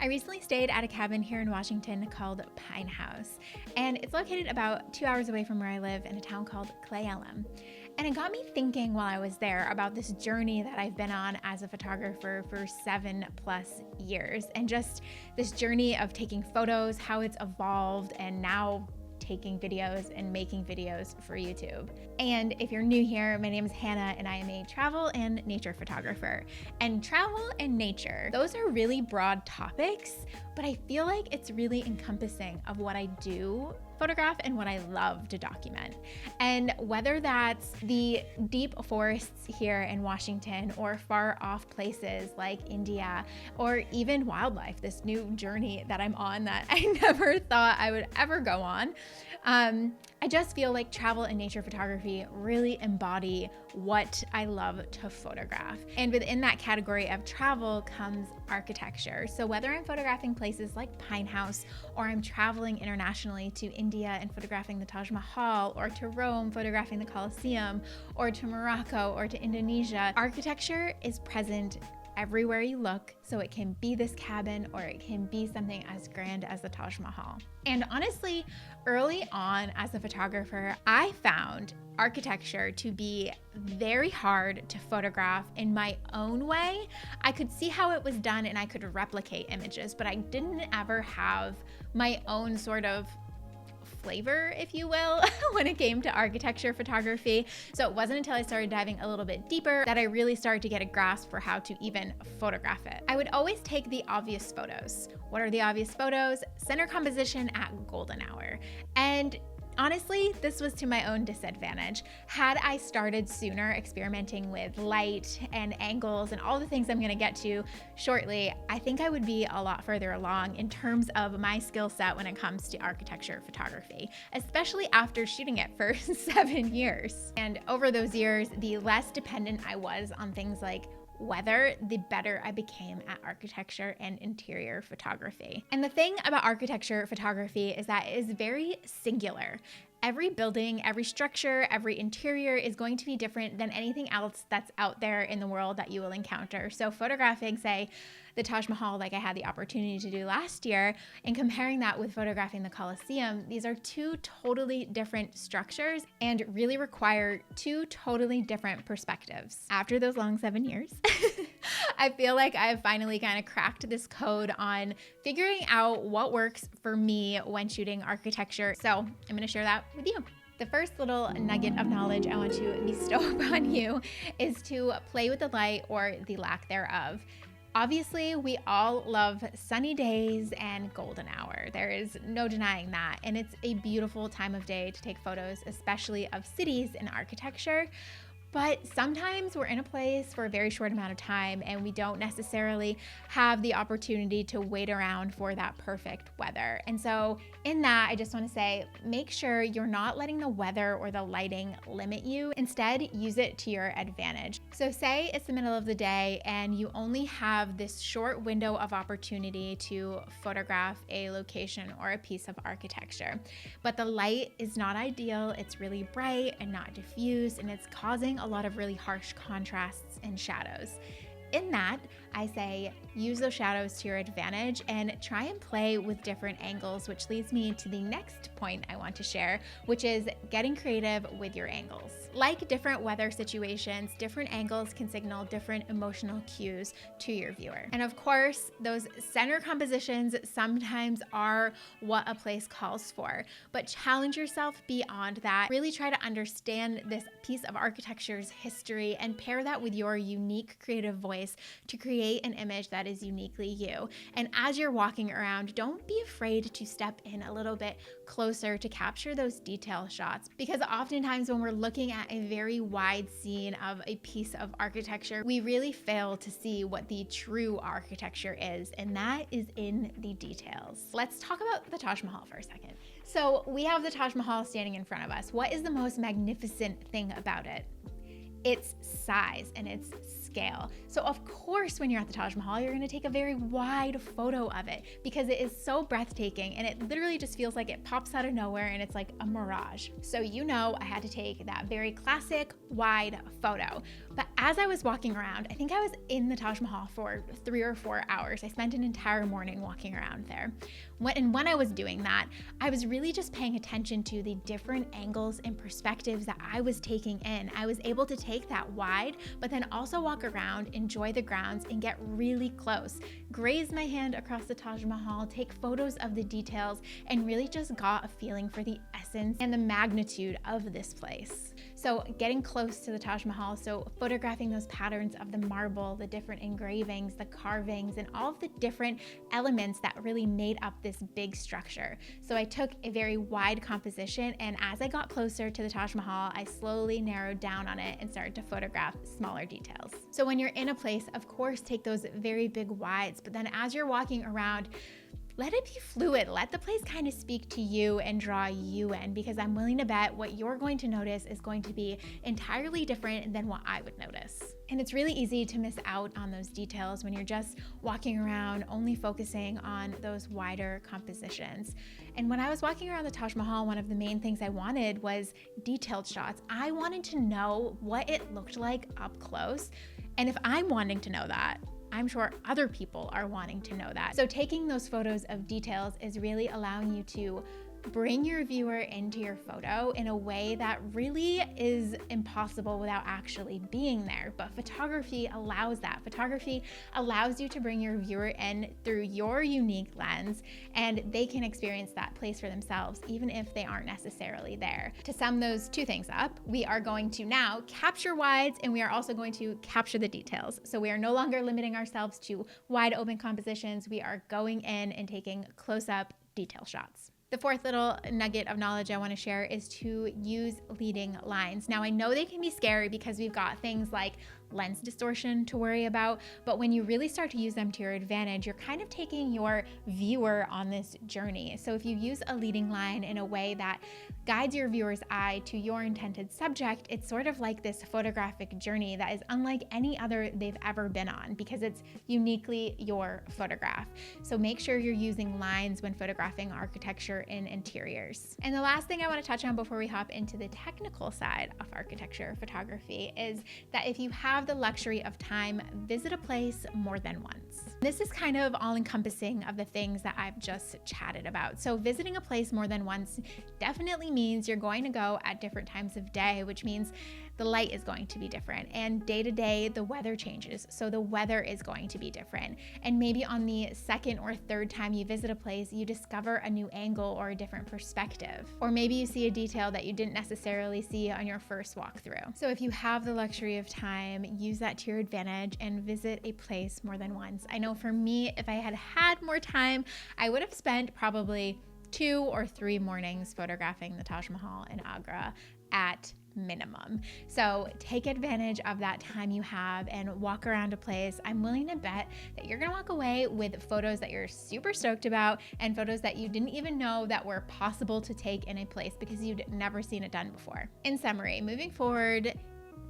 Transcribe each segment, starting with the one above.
I recently stayed at a cabin here in Washington called Pine House, and it's located about 2 hours away from where I live in a town called Clay Elum. And it got me thinking while I was there about this journey that I've been on as a photographer for 7+ years, and just this journey of taking photos, how it's evolved, and now taking videos and making videos for YouTube. And if you're new here, my name is Hannah and I am a travel and nature photographer. And travel and nature, those are really broad topics, but I feel like it's really encompassing of what I do photograph and what I love to document. And whether that's the deep forests here in Washington or far off places like India, or even wildlife, this new journey that I'm on that I never thought I would ever go on. I just feel like travel and nature photography really embody what I love to photograph. And within that category of travel comes architecture. So whether I'm photographing places like Pine House, or I'm traveling internationally to India and photographing the Taj Mahal, or to Rome photographing the Colosseum, or to Morocco, or to Indonesia, architecture is present everywhere you look. So it can be this cabin, or it can be something as grand as the Taj Mahal. And honestly, early on as a photographer, I found architecture to be very hard to photograph in my own way. I could see how it was done and I could replicate images, but I didn't ever have my own sort of flavor, if you will, when it came to architecture photography. So it wasn't until I started diving a little bit deeper that I really started to get a grasp for how to even photograph it. I would always take the obvious photos. What are the obvious photos? Center composition at golden hour. And honestly, this was to my own disadvantage. Had I started sooner experimenting with light and angles and all the things I'm gonna get to shortly, I think I would be a lot further along in terms of my skill set when it comes to architecture photography, especially after shooting it for 7 years. And over those years, the less dependent I was on things like weather, the better I became at architecture and interior photography. And the thing about architecture photography is that it is very singular. Every building, every structure, every interior is going to be different than anything else that's out there in the world that you will encounter. So photographing, say, the Taj Mahal, like I had the opportunity to do last year, and comparing that with photographing the Colosseum, these are two totally different structures and really require two totally different perspectives. After those long 7 years, I feel like I've finally kind of cracked this code on figuring out what works for me when shooting architecture. So I'm going to share that with you. The first little nugget of knowledge I want to bestow upon you is to play with the light, or the lack thereof. Obviously, we all love sunny days and golden hour. There is no denying that. And it's a beautiful time of day to take photos, especially of cities and architecture. But sometimes we're in a place for a very short amount of time and we don't necessarily have the opportunity to wait around for that perfect weather. And so in that, I just want to say, make sure you're not letting the weather or the lighting limit you. Instead, use it to your advantage. So say it's the middle of the day and you only have this short window of opportunity to photograph a location or a piece of architecture, but the light is not ideal. It's really bright and not diffused, and it's causing a lot of really harsh contrasts and shadows. In that, I say use those shadows to your advantage and try and play with different angles, which leads me to the next point I want to share, which is getting creative with your angles. Like different weather situations, different angles can signal different emotional cues to your viewer. And of course, those center compositions sometimes are what a place calls for, but challenge yourself beyond that. Really try to understand this piece of architecture's history and pair that with your unique creative voice to create an image that is uniquely you. And as you're walking around, don't be afraid to step in a little bit closer to capture those detail shots, because oftentimes when we're looking at a very wide scene of a piece of architecture, we really fail to see what the true architecture is, and that is in the details. Let's talk about the Taj Mahal for a second. So we have the Taj Mahal standing in front of us. What is the most magnificent thing about it? its size and its scale. So of course, when you're at the Taj Mahal, you're gonna take a very wide photo of it because it is so breathtaking and it literally just feels like it pops out of nowhere and it's like a mirage. So I had to take that very classic wide photo. But as I was walking around, I think I was in the Taj Mahal for 3 or 4 hours. I spent an entire morning walking around there. When I was doing that, I was really just paying attention to the different angles and perspectives that I was taking in. I was able to take that wide, but then also walk around, enjoy the grounds, and get really close. Graze my hand across the Taj Mahal, take photos of the details, and really just got a feeling for the essence and the magnitude of this place. So getting close to the Taj Mahal, so photographing those patterns of the marble, the different engravings, the carvings, and all of the different elements that really made up this big structure. So I took a very wide composition, and as I got closer to the Taj Mahal, I slowly narrowed down on it and started to photograph smaller details. So when you're in a place, of course, take those very big wides, but then as you're walking around, let it be fluid. Let the place kind of speak to you and draw you in, because I'm willing to bet what you're going to notice is going to be entirely different than what I would notice. And it's really easy to miss out on those details when you're just walking around, only focusing on those wider compositions. And when I was walking around the Taj Mahal, one of the main things I wanted was detailed shots. I wanted to know what it looked like up close. And if I'm wanting to know that, I'm sure other people are wanting to know that. So taking those photos of details is really allowing you to bring your viewer into your photo in a way that really is impossible without actually being there. But photography allows that. Photography allows you to bring your viewer in through your unique lens, and they can experience that place for themselves, even if they aren't necessarily there. To sum those two things up, we are going to now capture wides, and we are also going to capture the details. So we are no longer limiting ourselves to wide open compositions. We are going in and taking close-up detail shots. The fourth little nugget of knowledge I want to share is to use leading lines. Now, I know they can be scary because we've got things like lens distortion to worry about, but when you really start to use them to your advantage, you're kind of taking your viewer on this journey. So if you use a leading line in a way that guides your viewer's eye to your intended subject, it's sort of like this photographic journey that is unlike any other they've ever been on, because it's uniquely your photograph. So make sure you're using lines when photographing architecture in interiors. And the last thing I want to touch on before we hop into the technical side of architecture photography is that if you have the luxury of time, visit a place more than once. This is kind of all encompassing of the things that I've just chatted about. So visiting a place more than once definitely means you're going to go at different times of day, which means the light is going to be different, and day to day the weather changes, so the weather is going to be different. And maybe on the second or third time you visit a place, you discover a new angle or a different perspective, or maybe you see a detail that you didn't necessarily see on your first walkthrough. So if you have the luxury of time, use that to your advantage and visit a place more than once. I know for me, if I had had more time, I would have spent probably 2 or 3 mornings photographing the Taj Mahal in Agra at minimum. So take advantage of that time you have and walk around a place. I'm willing to bet that you're gonna walk away with photos that you're super stoked about and photos that you didn't even know that were possible to take in a place because you'd never seen it done before. In summary, moving forward,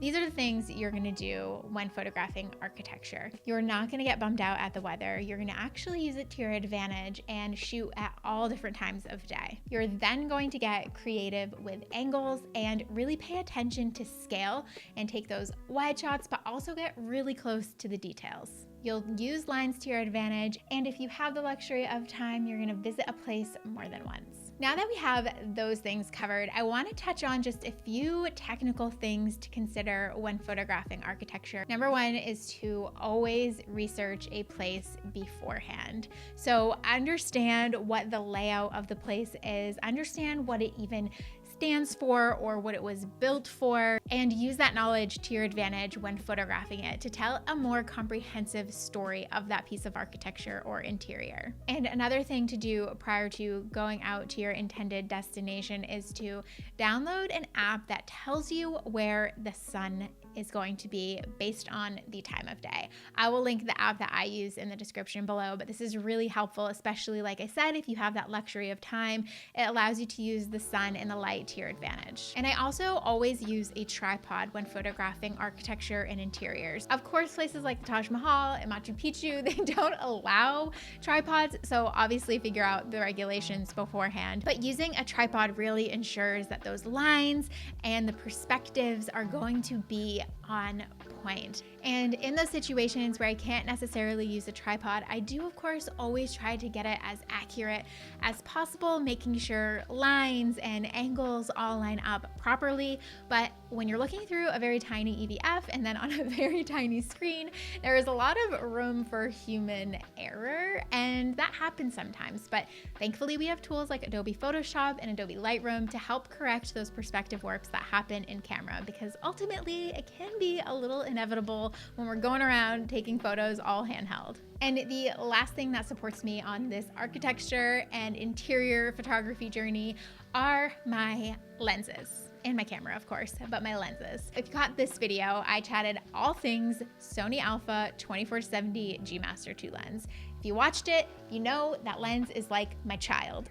these are the things you're going to do when photographing architecture. You're not going to get bummed out at the weather. You're going to actually use it to your advantage and shoot at all different times of day. You're then going to get creative with angles and really pay attention to scale and take those wide shots, but also get really close to the details. You'll use lines to your advantage, and if you have the luxury of time, you're going to visit a place more than once. Now that we have those things covered, I want to touch on just a few technical things to consider when photographing architecture. Number one is to always research a place beforehand. So understand what the layout of the place is, understand what it even stands for or what it was built for, and use that knowledge to your advantage when photographing it to tell a more comprehensive story of that piece of architecture or interior. And another thing to do prior to going out to your intended destination is to download an app that tells you where the sun is going to be based on the time of day. I will link the app that I use in the description below, but this is really helpful, especially like I said, if you have that luxury of time, it allows you to use the sun and the light to your advantage. And I also always use a tripod when photographing architecture and interiors. Of course, places like the Taj Mahal and Machu Picchu, they don't allow tripods, so obviously figure out the regulations beforehand. But using a tripod really ensures that those lines and the perspectives are going to be on point. And in those situations where I can't necessarily use a tripod, I do of course always try to get it as accurate as possible, making sure lines and angles all line up properly. But when you're looking through a very tiny EVF and then on a very tiny screen, there is a lot of room for human error, and that happens sometimes. But thankfully we have tools like Adobe Photoshop and Adobe Lightroom to help correct those perspective warps that happen in camera, because ultimately it can be a little inevitable when we're going around taking photos all handheld. And the last thing that supports me on this architecture and interior photography journey are my lenses. And my camera, of course, but my lenses. If you caught this video, I chatted all things Sony Alpha 24-70 G Master 2 lens. If you watched it, you know that lens is like my child.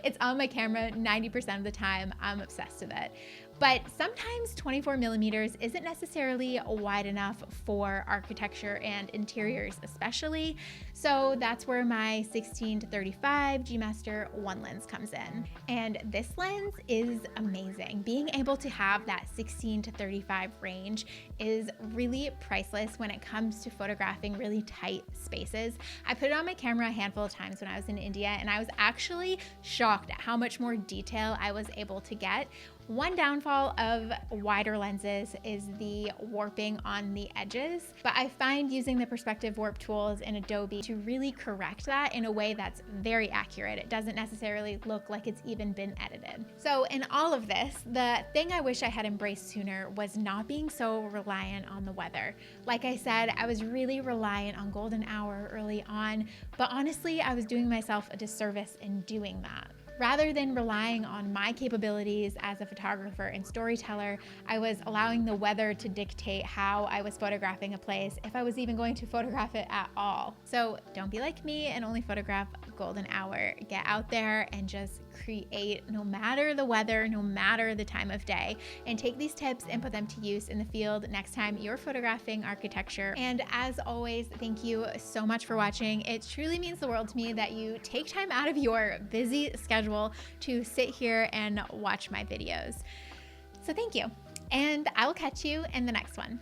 It's on my camera 90% of the time. I'm obsessed with it. But sometimes 24 millimeters isn't necessarily wide enough for architecture and interiors especially. So that's where my 16-35 G Master 1 lens comes in. And this lens is amazing. Being able to have that 16-35 range is really priceless when it comes to photographing really tight spaces. I put it on my camera a handful of times when I was in India, and I was actually shocked at how much more detail I was able to get. One downfall of wider lenses is the warping on the edges, but I find using the perspective warp tools in Adobe to really correct that in a way that's very accurate. It doesn't necessarily look like it's even been edited. So in all of this, the thing I wish I had embraced sooner was not being so reliant on the weather. Like I said, I was really reliant on golden hour early on, but honestly, I was doing myself a disservice in doing that. Rather than relying on my capabilities as a photographer and storyteller, I was allowing the weather to dictate how I was photographing a place, if I was even going to photograph it at all. So don't be like me and only photograph golden hour. Get out there and just create no matter the weather, no matter the time of day, and take these tips and put them to use in the field next time you're photographing architecture. And as always, thank you so much for watching. It truly means the world to me that you take time out of your busy schedule to sit here and watch my videos. So thank you, and I will catch you in the next one.